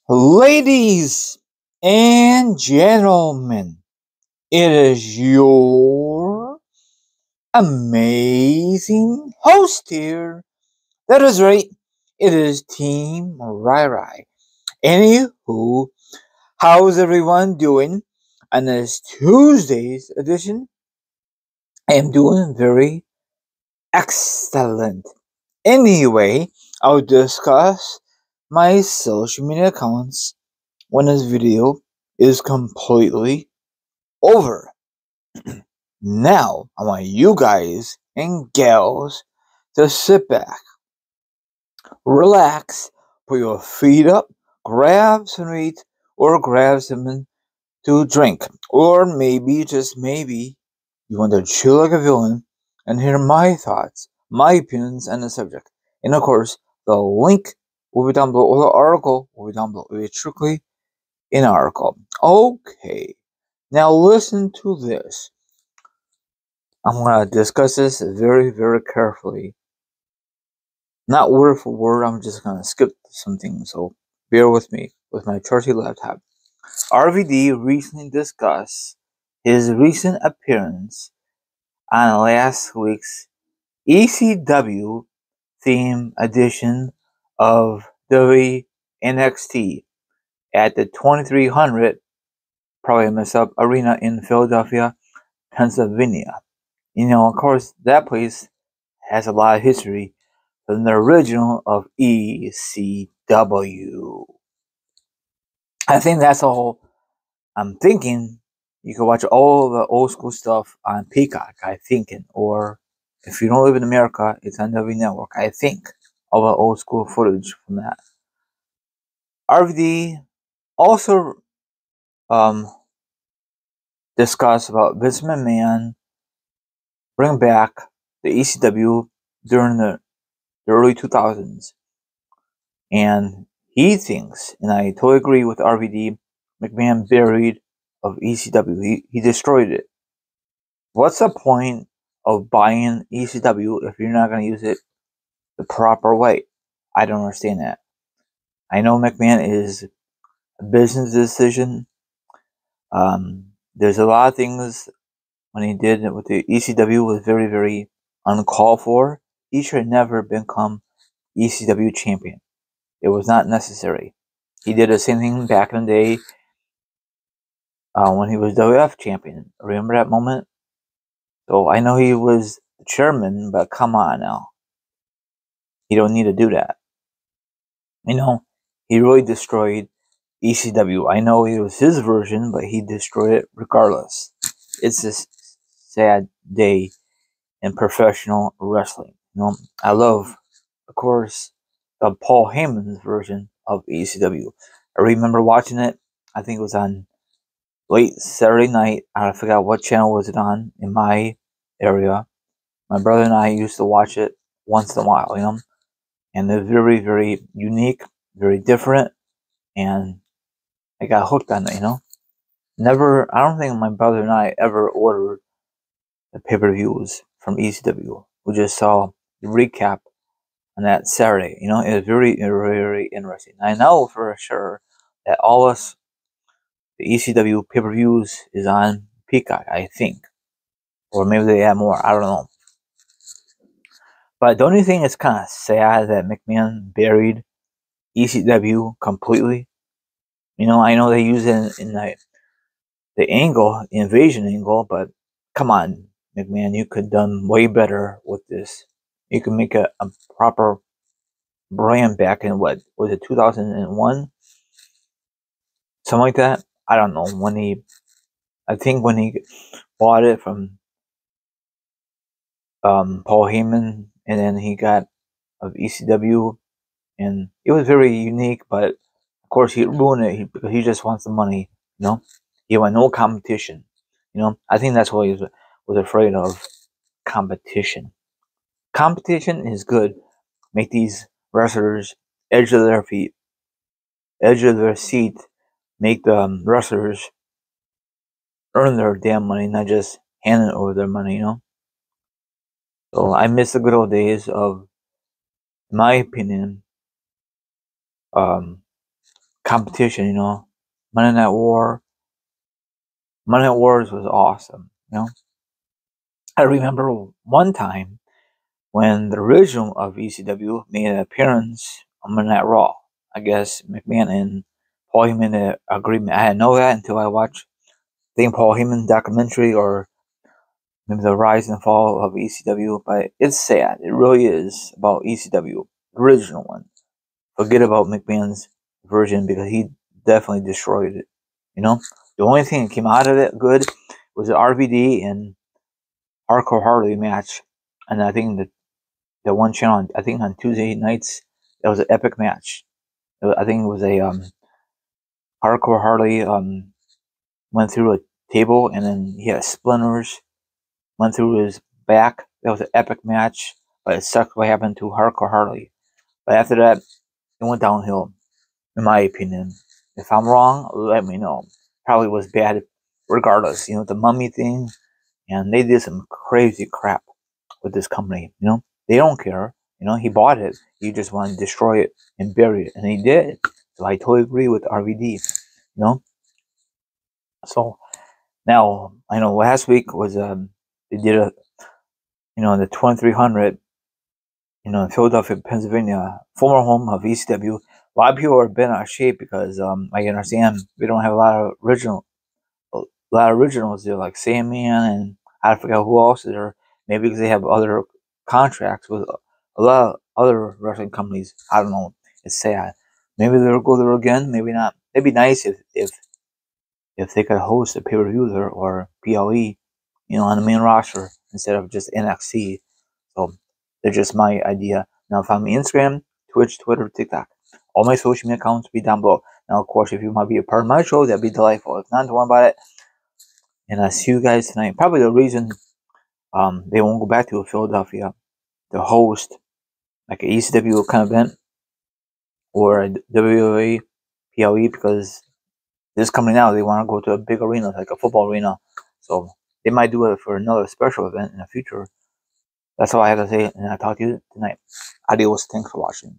Ladies and gentlemen, it is your amazing host here. That is right, it is Team Rai. Anywho, how's everyone doing on this Tuesday's edition? I am doing very excellent. Anyway, I'll discuss my social media accounts when this video is completely over. Now, I want you guys and gals to sit back, relax, put your feet up, grab some meat, or grab something to drink. Or maybe, just maybe, you want to chill like a villain and hear my thoughts, my opinions on the subject. And of course, the link will be down below, or the article will be down below. It will be strictly an article. Okay, now listen to this. I'm going to discuss this very, very carefully. Not word for word, I'm just going to skip some things, so bear with me with my trusty laptop. RVD recently discussed his recent appearance on last week's ECW-themed edition of WWE NXT at the 2300, probably mess up, arena in Philadelphia, Pennsylvania. You know, of course, that place has a lot of history from the original of ECW. I think that's all I'm thinking. You can watch all the old school stuff on Peacock, I think, or if you don't live in America, it's on WWE Network, I think. All the old school footage from that. RVD also discussed about Vince McMahon bring back the ECW during the early 2000s. And he thinks, and I totally agree with RVD, McMahon buried of ECW. He destroyed it. What's the point of buying ECW if you're not going to use it the proper way? I don't understand that. I know McMahon is a business decision. There's a lot of things when he did it with the ECW was very, very uncalled for. He should have never become ECW champion. It was not necessary. He did the same thing back in the day when he was WF champion. Remember that moment? So I know he was the chairman, but come on now. You don't need to do that. You know, he really destroyed ECW. I know it was his version, but he destroyed it regardless. It's a sad day in professional wrestling. You know, I love, of course, the Paul Heyman's version of ECW. I remember watching it. I think it was on late Saturday night. I forgot what channel was it on in my area. My brother and I used to watch it once in a while, you know. And they're very, very unique, very different, and I got hooked on it, you know. I don't think my brother and I ever ordered the pay-per-views from ECW. We just saw the recap on that Saturday, you know. It was very, very, very interesting. I know for sure that all us, the ECW pay-per-views is on Peacock, I think. Or maybe they add more, I don't know. But the only thing that's kind of sad that McMahon buried ECW completely. You know, I know they use it in the angle, the invasion angle, but come on, McMahon, you could have done way better with this. You could make a proper brand back in, what was it, 2001? Something like that. I don't know. I think when he bought it from Paul Heyman, and then he got of ECW, and it was very unique, but of course he ruined it because he just wants the money, you know. He want no competition, you know. I think that's what he was afraid of, competition. Competition is good. Make these wrestlers edge of their feet, edge of their seat. Make the wrestlers earn their damn money, not just handing over their money, you know. So I miss the good old days of, in my opinion, competition, you know. Monday Night Wars was awesome, you know. I remember one time when the original of ECW made an appearance on Monday Night Raw. I guess McMahon and Paul Heyman made an agreement. I didn't know that until I watched the Paul Heyman documentary, or maybe the rise and fall of ECW. But it's sad. It really is about ECW, the original one. Forget about McMahon's version, because he definitely destroyed it. You know, the only thing that came out of it good was the RVD and Hardcore Harley match, and I think the one channel, I think on Tuesday nights, that was an epic match. I think it was a Hardcore Harley went through a table, and then he had splinters went through his back. That was an epic match, but it sucked what happened to Hardcore Harley. But after that, it went downhill, in my opinion. If I'm wrong, let me know. Probably was bad regardless. You know, the mummy thing, and they did some crazy crap with this company. You know, they don't care. You know, he bought it. He just wanted to destroy it and bury it, and he did. So I totally agree with RVD. You know, so now I know last week was they did a, you know, the 2300, you know, in Philadelphia, Pennsylvania, former home of ECW. A lot of people are bent out of shape because I understand we don't have a lot of originals there, like Sandman, and I forget who else is there. Maybe because they have other contracts with a lot of other wrestling companies. I don't know. It's sad. Maybe they'll go there again. Maybe not. It'd be nice if they could host a pay-per-view there, or PLE, you know, on the main roster instead of just NXT. So they're just my idea. Now find me Instagram, Twitch, Twitter, TikTok. All my social media accounts will be down below. Now, of course, if you might be a part of my show, that'd be delightful. If not, don't worry about it. And I'll see you guys tonight. Probably the reason they won't go back to Philadelphia to host like an ECW kind of event, or a WWE PLE, because this company now, they want to go to a big arena, like a football arena. So they might do it for another special event in the future. That's all I have to say, and I'll talk to you tonight. Adios. Thanks for watching.